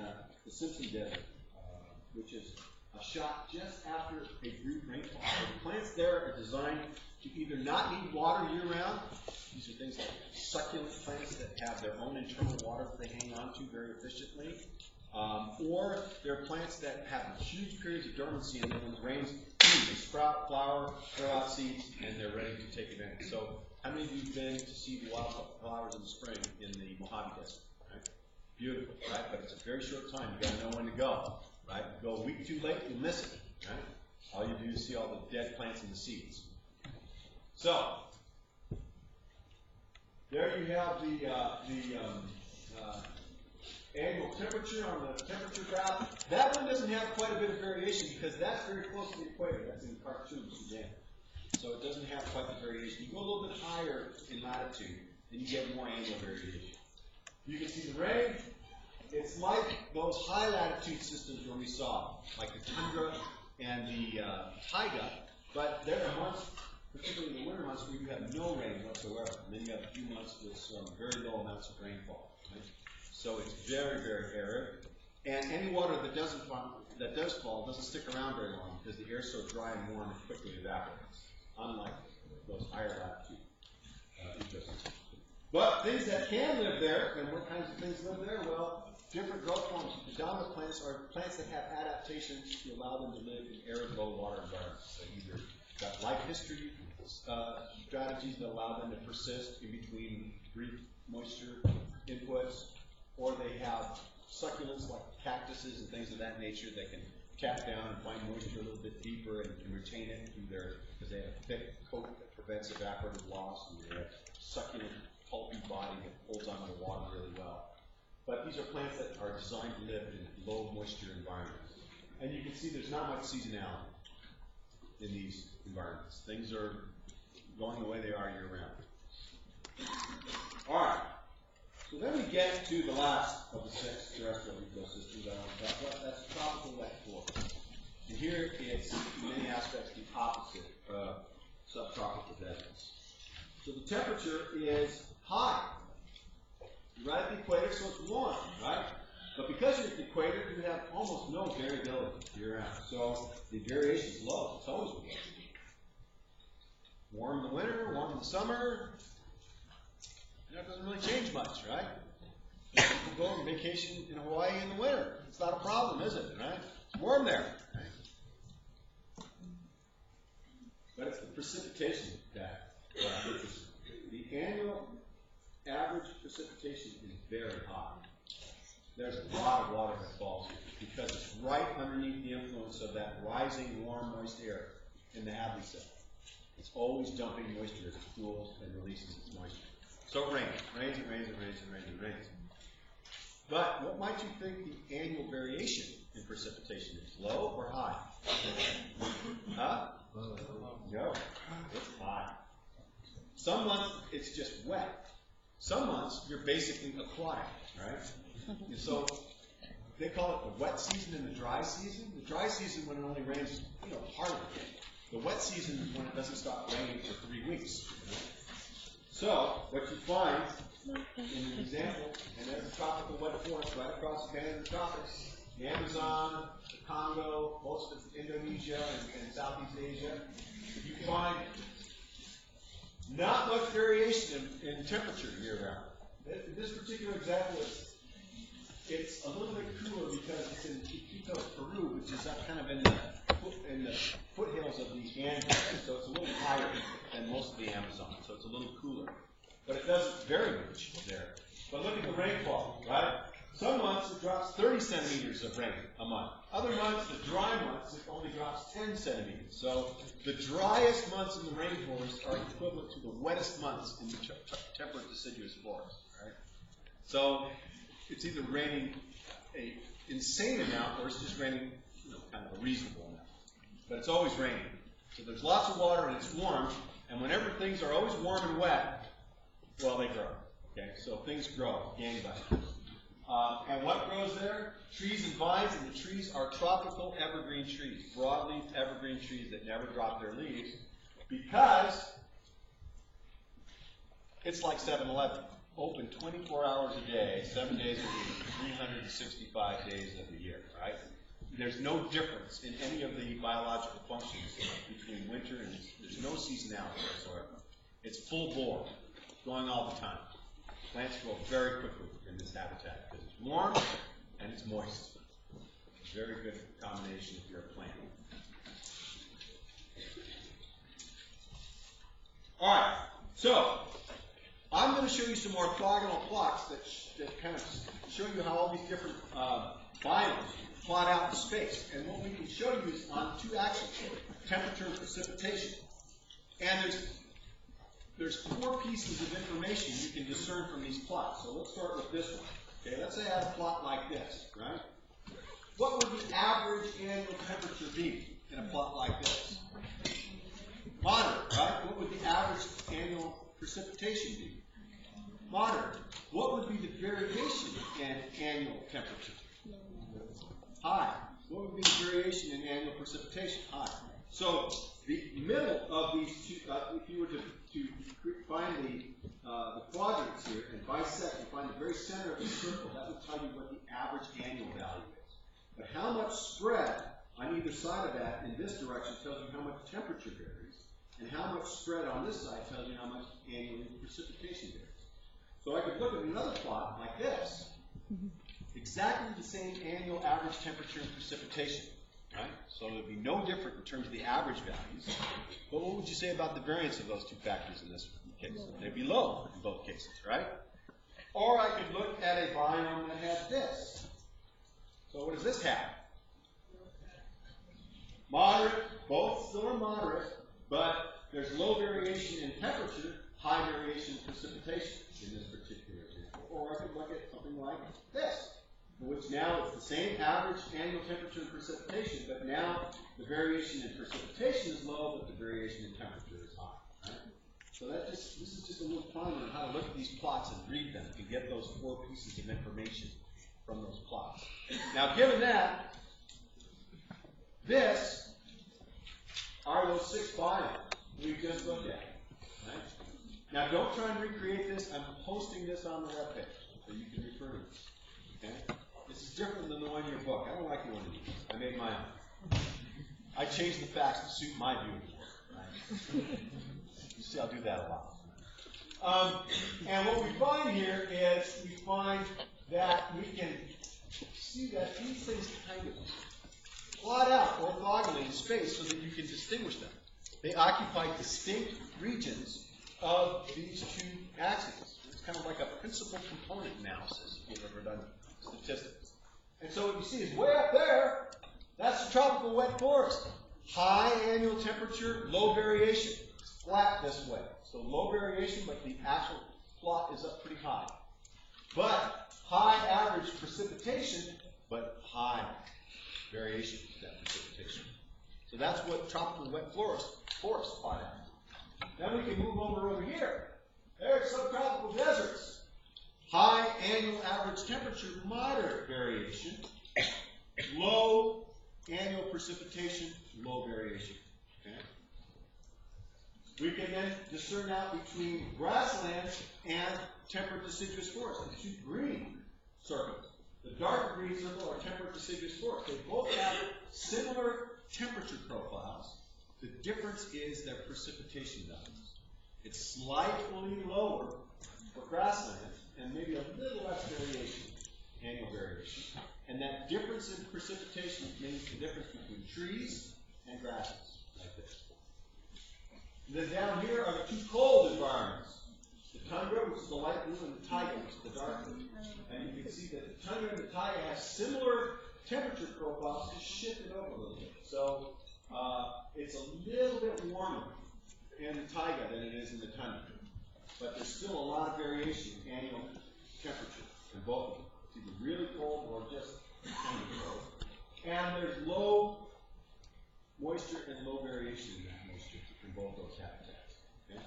the Simpson Desert, which is a shot just after a brief rainfall. So the plants there are designed to either not need water year-round. These are things like succulent plants that have their own internal water that they hang on to very efficiently. Or they're plants that have huge periods of dormancy, and then when it rains, they sprout, flower, throw out seeds, and they're ready to take advantage. So how many of you have been to see the wildflowers in the spring in the Mojave Desert? Right? Beautiful, right? But it's a very short time. You've got to know when to go. Right? You go a week too late, you'll miss it. Right? All you do is see all the dead plants and the seeds. So, there you have the annual temperature on the temperature graph. That one doesn't have quite a bit of variation because that's very close to the equator. That's in Khartoum, Sudan. So it doesn't have quite the variation. You go a little bit higher in latitude, and you get more annual variation. You can see the rain. It's like those high latitude systems where we saw, like the tundra and the taiga, but there are months, particularly in the winter months, where you have no rain whatsoever. And then you have a few months with some very low amounts of rainfall. Right? So it's very, very arid. And any water that does fall doesn't stick around very long because the air is so dry and warm it quickly evaporates, unlike those higher latitude ecosystems. But things that can live there, and what kinds of things live there? Well, different growth forms. The dominant plants are plants that have adaptations to allow them to live in arid, low water environments. They either got life history strategies that allow them to persist in between brief moisture inputs, or they have succulents like cactuses and things of that nature that can tap down and find moisture a little bit deeper and can retain it because they have a thick coat that prevents evaporative loss, and they have succulent, pulpy body that holds onto the water really well. But these are plants that are designed to live in low moisture environments. And you can see there's not much seasonality in these environments. Things are going the way they are year-round. All right. So then we get to the last of the 6 terrestrial ecosystems I want to talk about. That's tropical wet forest. And here it's, in many aspects, the opposite of subtropical deserts. So the temperature is high. You're right at the equator, so it's warm, right? But because you're at the equator, you have almost no variability year-round. So the variation is low. It's always low. Warm in the winter, warm in the summer. It doesn't really change much, right? People go on vacation in Hawaii in the winter. It's not a problem, is it? Right? It's warm there. Right? But it's the precipitation that the annual average precipitation is very high. There's a lot of water that falls here because it's right underneath the influence of that rising, warm, moist air in the Hadley cell. It's always dumping moisture as it cools and releases its moisture. So it rains. Rains and rains and rains and rains and rains. But what might you think the annual variation in precipitation is? Low or high? Huh? No. It's high. Some months it's just wet. Some months you're basically aquatic, right? And so they call it the wet season and the dry season. The dry season when it only rains, part of it. The wet season is when it doesn't stop raining for 3 weeks. So what you find in the example, and there's a tropical wet forest right across the band of the tropics, the Amazon, the Congo, most of Indonesia and Southeast Asia, you find not much variation in temperature year-round. In this particular example, it's a little bit cooler because it's in Iquitos, Peru, which is up kind of in the foothills of the Andes, so it's a little higher than most of the Amazon, so it's a little cooler. But it doesn't vary much there. But look at the rainfall, right? Some months it drops 30 centimeters of rain a month. Other months, the dry months, it only drops 10 centimeters. So the driest months in the rainforest are equivalent to the wettest months in the temperate deciduous forest, right? So it's either raining an insane amount or it's just raining, kind of a reasonable amount. But it's always raining. So there's lots of water and it's warm. And whenever things are always warm and wet, well, they grow. Okay, so things grow, gangbusters. And what grows there? Trees and vines, and the trees are tropical evergreen trees, broadleaf evergreen trees that never drop their leaves, because it's like 7-Eleven, open 24 hours a day, 7 days a week, 365 days of the year, right? There's no difference in any of the biological functions between winter and there's no seasonality whatsoever. It's full bore, going all the time. Plants grow very quickly in this habitat because it's warm and it's moist. It's a very good combination if you're a plant. All right, so I'm going to show you some orthogonal plots that kind of show you how all these different biomes plot out in space. And what we can show you is on two axes, temperature and precipitation. And there's 4 pieces of information you can discern from these plots. So let's start with this one. Okay, let's say I have a plot like this, right? What would the average annual temperature be in a plot like this? Moderate, right? What would the average annual precipitation be? Moderate. What would be the variation in annual temperature? High. What would be the variation in annual precipitation? High. So the middle of these two, if you were to find the quadrants here and bisect and find the very center of the circle, that would tell you what the average annual value is. But how much spread on either side of that in this direction tells you how much temperature varies, and how much spread on this side tells you how much annual precipitation varies. So I could look at another plot like this, exactly the same annual average temperature and precipitation. Right? So it would be no different in terms of the average values. But what would you say about the variance of those two factors in this case? They'd be low in both cases, right? Or I could look at a biome that has this. So what does this have? Moderate, both still are moderate, but there's low variation in temperature, high variation in precipitation in this particular example. Or I could look at something like this, in which now it's the same average annual temperature and precipitation, but now the variation in precipitation is low, but the variation in temperature is high. Right? So this is just a little primer on how to look at these plots and read them to get those 4 pieces of information from those plots. Now, given that, this are those 6 biomes we've just looked at. Right? Now, don't try and recreate this. I'm posting this on the webpage, so you can refer to this. Okay? This is different than the one in your book. I don't like the one in yours. I made my own. I changed the facts to suit my view of the work. Right? You see, I'll do that a lot. And what we find here is we find that we can see that these things kind of plot out orthogonally in space so that you can distinguish them. They occupy distinct regions of these 2 axes. It's kind of like a principal component analysis if you've ever done statistics. And so what you see is way up there, that's the tropical wet forest. High annual temperature, low variation. It's flat this way. So low variation, but the actual plot is up pretty high. But high average precipitation, but high variation in that precipitation. So that's what tropical wet forest plot out. Then we can move over here. There's subtropical deserts. High annual average temperature, moderate variation. Low annual precipitation, low variation. Okay? We can then discern out between grasslands and temperate deciduous forest, the 2 green circles. The dark green circle are temperate deciduous forest. They both have similar temperature profiles. The difference is their precipitation values. It's slightly lower for grasslands and maybe a little less variation, annual variation. And that difference in precipitation means the difference between trees and grasses, like this. And then down here are the two cold environments. The tundra, which is the light blue, and the taiga, which is the dark blue. And you can see that the tundra and the taiga have similar temperature profiles, just shifted over a little bit. So it's a little bit warmer in the taiga than it is in the tundra. But there's still a lot of variation in annual temperature in both of them. It's either really cold or just kind of cold. And there's low moisture and low variation in that moisture in both those habitats. Okay?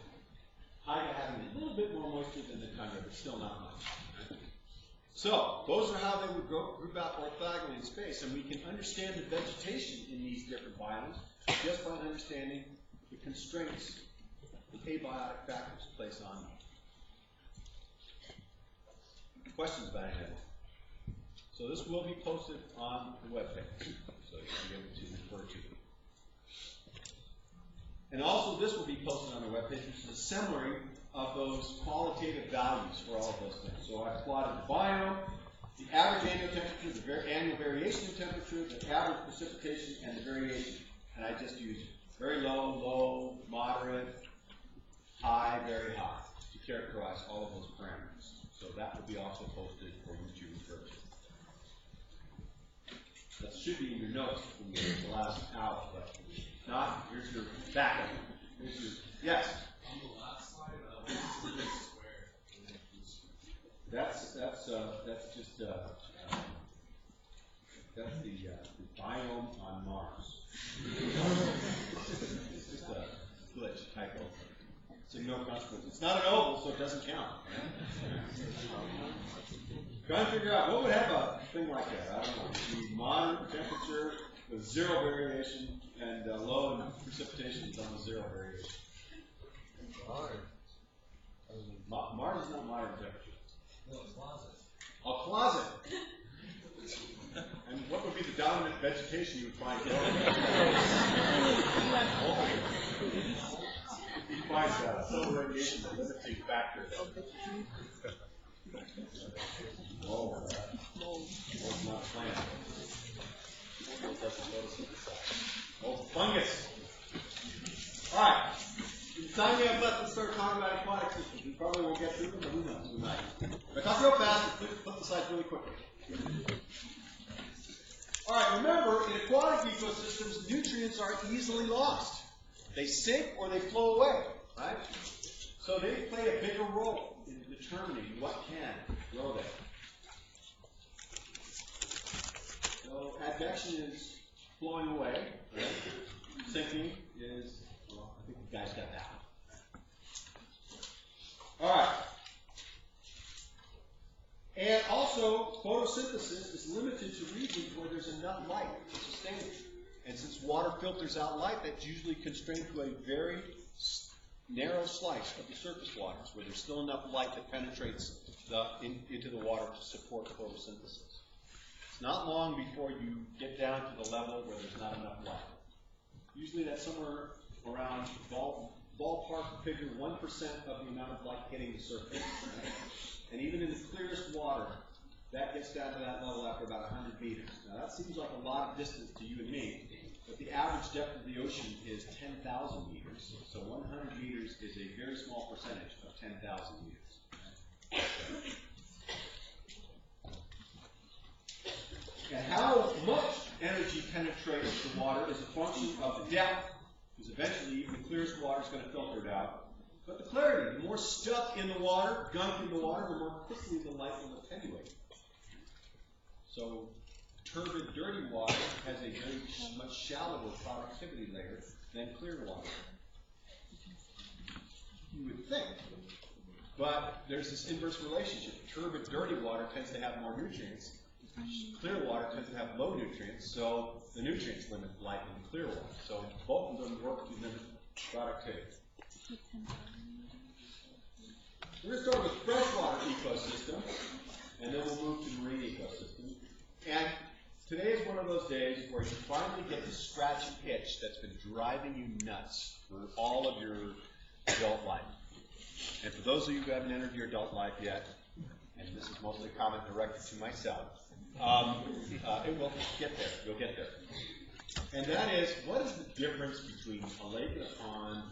Taiga having a little bit more moisture than the tundra, but still not much. Right? So those are how they would group out orthogonally in space, and we can understand the vegetation in these different biomes just by understanding the constraints the abiotic factors place on them. Questions about any of it? So this will be posted on the webpage, so you can be able to refer to it. And also this will be posted on the webpage, which is a summary of those qualitative values for all of those things. So I plotted the biome, the average annual temperature, the annual variation in temperature, the average precipitation, and the variation. And I just used very low, low, moderate, high, very high to characterize all of those parameters. So that will be also posted for you to refer to. That should be in your notes from the last hour, but if not, here's your backup. Here's your, yes? On the last slide, what's the square? That's just that's the biome on Mars. It's just a glitch, typo. It's of no consequence. It's not an oval, so it doesn't count. Trying to figure out what would have a thing like that. I don't know. The moderate temperature with zero variation and low in precipitation with almost zero variation. Mars is not moderate temperature. No, it's closet. A closet. And what would be the dominant vegetation you would find there? You find some radiation, the limiting factor. Oh, that's not a plant. Oh, fungus. All right. It's time we have left to start talking about aquatic systems. We probably won't get through them, but who knows? We might. If I talk real fast, flip the slides really quickly. All right, remember, in aquatic ecosystems, nutrients are easily lost. They sink or they flow away, right? So they play a bigger role in determining what can grow there. So advection is flowing away, right? Sinking is, well, I think you guys got that one. All right. And also, photosynthesis is limited to regions where there's enough light to sustain it. And since water filters out light, that's usually constrained to a very narrow slice of the surface waters, where there's still enough light that penetrates into the water to support photosynthesis. It's not long before you get down to the level where there's not enough light. Usually that's somewhere around ballpark figure 1% of the amount of light hitting the surface. Right? And even in the clearest water, that gets down to that level after about 100 meters. Now that seems like a lot of distance to you and me, but the average depth of the ocean is 10,000 meters. So 100 meters is a very small percentage of 10,000 meters. And how much energy penetrates the water is a function of the depth, because eventually even the clearest water is going to filter it out. But the clarity, the more stuff in the water, gunk in the water, the more quickly the light will attenuate. So turbid, dirty water has a very much shallower productivity layer than clear water. You would think. But there's this inverse relationship. Turbid, dirty water tends to have more nutrients. Clear water tends to have low nutrients, so the nutrients limit light in the clear water. So both of them work to limit productivity. We're going to start with freshwater ecosystem, and then we'll move to marine ecosystem. And today is one of those days where you finally get to scratch an itch that's been driving you nuts for all of your adult life. And for those of you who haven't entered your adult life yet, and this is mostly a comment directed to myself, it will get there. You'll get there. And that is, what is the difference between a lake and a pond,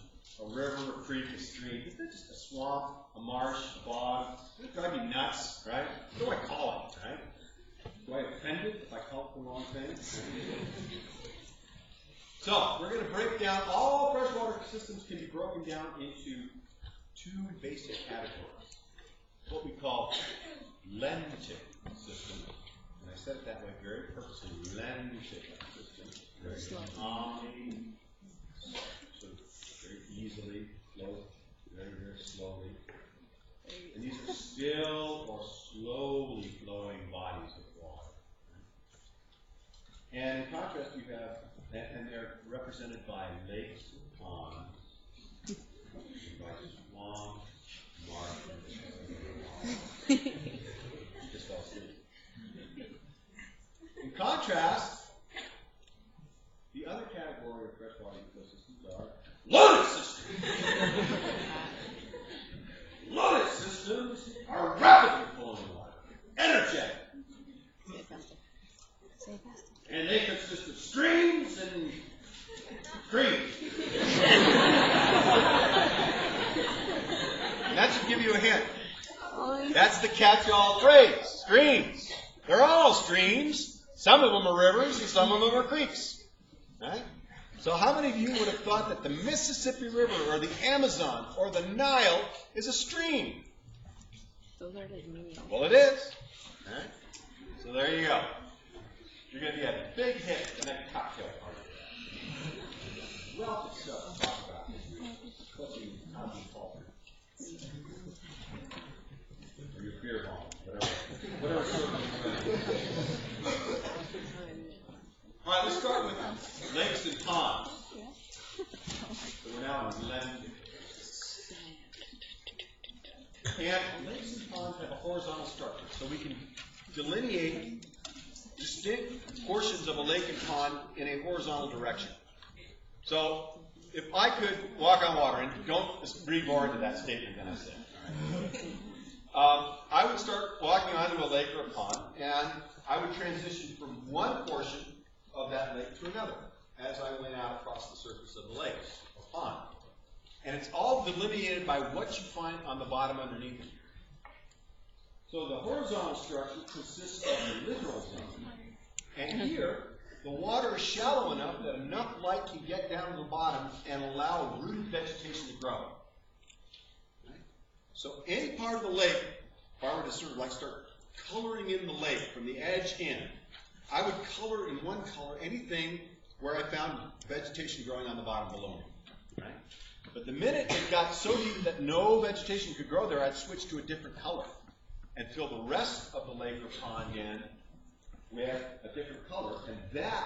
a river, a creek, a stream? Isn't it just a swamp, a marsh, a bog? Doesn't it drive you nuts, right? What do I call it, right? Do I offend it if I call it the wrong thing? So, we're going to break down, all freshwater systems can be broken down into two basic categories. What we call lentic systems. And I said it that way very purposely, lentic systems. Very calmly, sort of very easily, flow very, very slowly. And these are still or slowly flowing bodies of water. And in contrast, you have, and they're represented by lakes and ponds, by swamp, marsh, just all asleep. In contrast, the other category of freshwater ecosystems are loaded systems. Loaded systems are rapidly flowing water, energetic. And they consist of streams and creeks. And that should give you a hint. That's the catch-all phrase, streams. They're all streams. Some of them are rivers and some of them are creeks. Right? So how many of you would have thought that the Mississippi River or the Amazon or the Nile is a stream? Those are like mini. Well, it is. Right? So there you go. You're going to be a big hit at the next cocktail party. Well, it's stuff to talk about. Especially how you call it. Or your beer bong, whatever sort of. All right, let's start with lakes and ponds. So we're now in lentic. And lakes and ponds have a horizontal structure, so we can delineate distinct portions of a lake and pond in a horizontal direction. So if I could walk on water, and don't read more into that statement than I said, I would start walking onto a lake or a pond, and I would transition from one portion of that lake to another as I went out across the surface of the lake or pond. And it's all delineated by what you find on the bottom underneath it. So the horizontal structure consists of the littoral zone. And here, the water is shallow enough that enough light can get down to the bottom and allow rooted vegetation to grow. Right? So any part of the lake, if I were to sort of like start coloring in the lake from the edge in, I would color in one color anything where I found vegetation growing on the bottom below me. Right? But the minute it got so deep that no vegetation could grow there, I'd switch to a different color and fill the rest of the lake or pond in with a different color, and that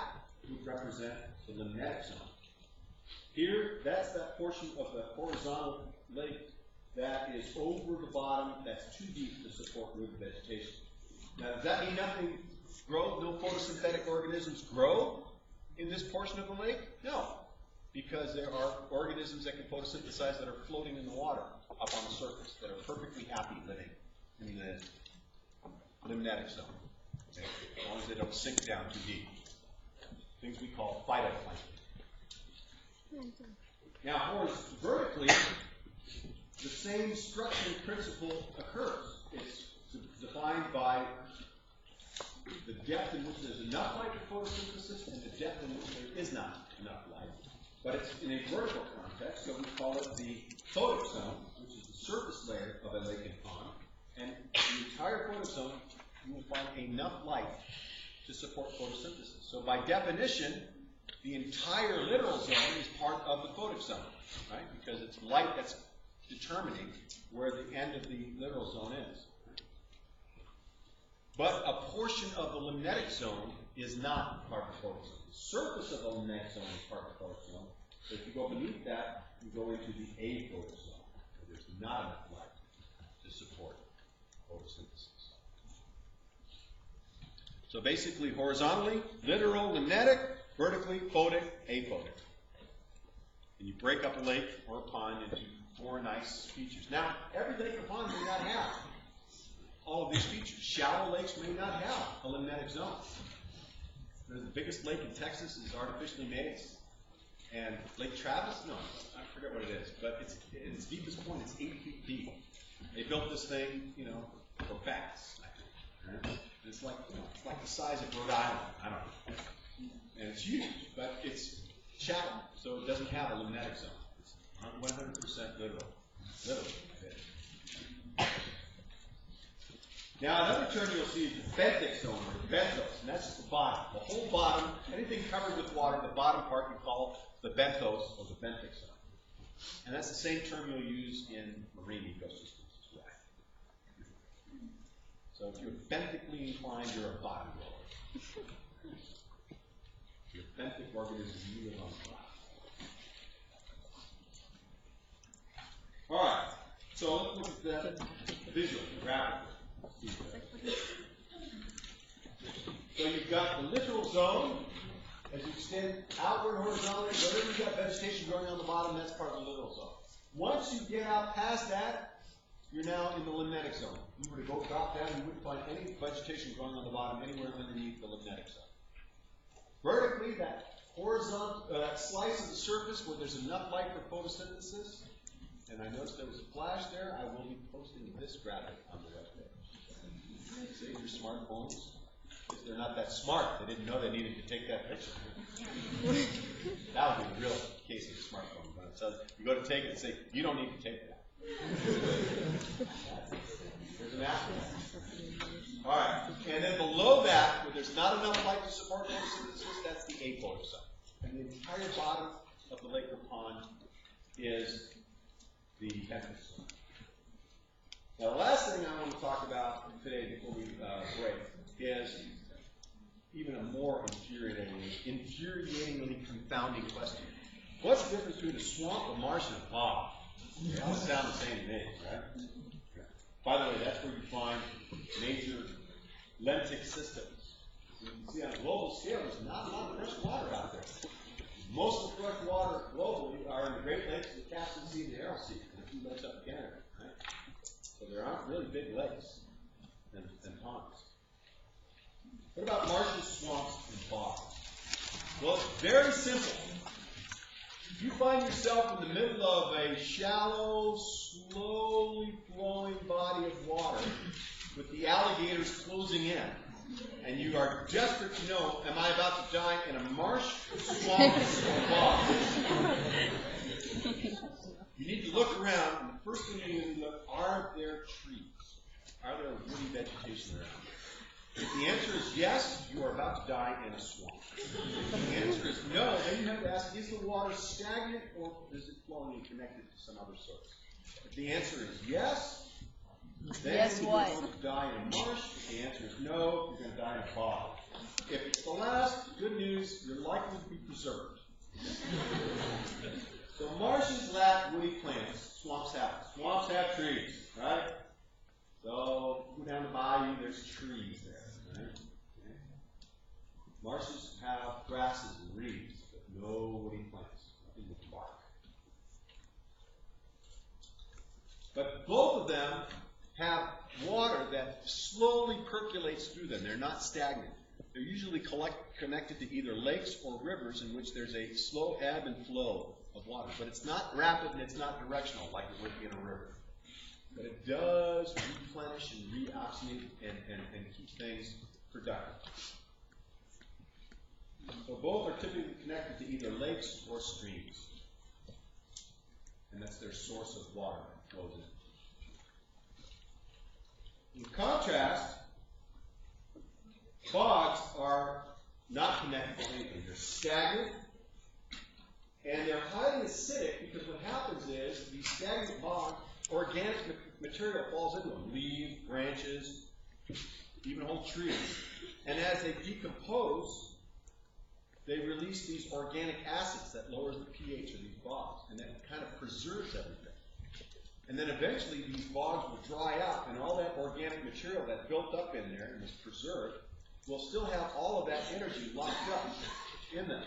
would represent the limnetic zone. Here, that's that portion of the horizontal lake that is over the bottom, that's too deep to support rooted vegetation. Now, does that mean nothing grows, no photosynthetic organisms grow in this portion of the lake? No, because there are organisms that can photosynthesize that are floating in the water up on the surface that are perfectly happy living in the limnetic zone. Okay? As long as they don't sink down too deep. Things we call phytoplankton. Now, vertically, the same structuring principle occurs. It's defined by the depth in which there's enough light for photosynthesis and the depth in which there is not enough light. But it's in a vertical context, so we call it the photic zone, which is the surface layer of a lake and pond. And the entire photic zone, you will find enough light to support photosynthesis. So by definition, the entire littoral zone is part of the photic zone, right? Because it's light that's determining where the end of the littoral zone is. But a portion of the limnetic zone is not part of the photic zone. The surface of the limnetic zone is part of the photic zone. So if you go beneath that, you go into the aphotic zone, where there's not enough light to support photosynthesis. So basically, horizontally, littoral, limnetic, vertically, photic, aphotic. And you break up a lake or a pond into more nice features. Now, every lake or pond may not have all of these features. Shallow lakes may not have a limnetic zone. The biggest lake in Texas is artificially made, and Lake Travis, no, I forget what it is, but it's its deepest point is 8 feet deep. They built this thing, for bats, I think. Right? It's like, it's like the size of Rhode Island. I don't know. And it's huge, but it's shallow, so it doesn't have a limnetic zone. It's 100% literal. Literally. Now, another term you'll see is the benthic zone, or benthos, and that's the bottom. The whole bottom, anything covered with water, the bottom part we call the benthos, or the benthic zone. And that's the same term you'll use in marine ecosystems as well. So if you're benthically inclined, you're a bottom dweller. If you're a benthic organism, you live on the bottom. All right, so let's look at that visually, graphically. So you've got the littoral zone. As you extend outward horizontally, whatever you've got vegetation growing on the bottom, that's part of the littoral zone. Once you get out past that, you're now in the limnetic zone. If you were to go drop down, you wouldn't find any vegetation growing on the bottom anywhere underneath the limnetic zone. Vertically, that horizontal, that slice of the surface where there's enough light for photosynthesis, and I noticed there was a flash there, I will be posting this graphic on the webpage. Save your smartphones. If they're not that smart, they didn't know they needed to take that picture. That would be the real case of a smartphone. But it says, you go to take it and say, you don't need to take that. There's an app for that. All right, and then below that, where there's not enough light to support photosynthesis, that's the apolar zone. And the entire bottom of the lake or pond is the benthic zone. Now, the last thing I want to talk about today before we break is even a more infuriatingly confounding question. What's the difference between a swamp, a marsh, and a bog? They all sound the same to me, right? By the way, that's where you find major lentic systems. You can see on a global scale, there's not a lot of fresh water out there. Most of the fresh water globally are in the Great Lakes, the Caspian Sea, and the Aral Sea, and a few lakes up in Canada. Right? So there aren't really big lakes and ponds. What about marshes, swamps, and bogs? Well, it's very simple. If you find yourself in the middle of a shallow, slowly flowing body of water with the alligators closing in, and you are desperate to know, am I about to die in a marsh, swamp, or bog? You need to look around, and the first thing you need to look, are there trees? Are there woody vegetation around? If the answer is yes, you are about to die in a swamp. If the answer is no, then you have to ask, is the water stagnant or is it flowing and connected to some other source? If the answer is yes, then you're going to die in a marsh. If the answer is no, you're going to die in a bog. If it's the last, good news, you're likely to be preserved. So marshes lack woody plants, swamps have trees, right? So go down the bayou, there's trees there, right? Okay. Marshes have grasses and reeds, but no woody plants, nothing with bark. But both of them have water that slowly percolates through them. They're not stagnant. They're usually connected to either lakes or rivers in which there's a slow ebb and flow of water. But it's not rapid and it's not directional like it would be in a river. But it does replenish and reoxygenate and keep things productive. So both are typically connected to either lakes or streams. And that's their source of water that flows in. In contrast, bogs are not connected to anything. They're stagnant, and they're highly acidic because what happens is these stagnant bogs, organic material falls into them, leaves, branches, even whole trees. And as they decompose, they release these organic acids that lowers the pH of these bogs, and that kind of preserves everything. And then eventually these bogs will dry out, and all that organic material that built up in there and was preserved will still have all of that energy locked up in them.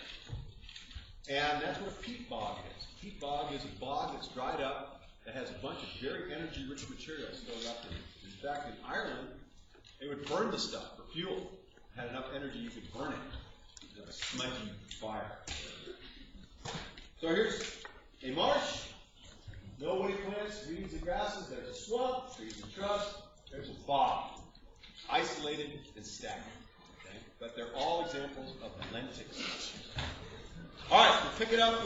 And that's what a peat bog is. A peat bog is a bog that's dried up, that has a bunch of very energy-rich materials filled up in it. In fact, in Ireland, they would burn the stuff for fuel. It had enough energy you could burn it. It was a smudgy fire. So here's a marsh. No woody plants, weeds and grasses. There's a swamp, trees and shrubs. There's a bog. Isolated and stagnant. Okay? But they're all examples of lentic. All right, we'll pick it up with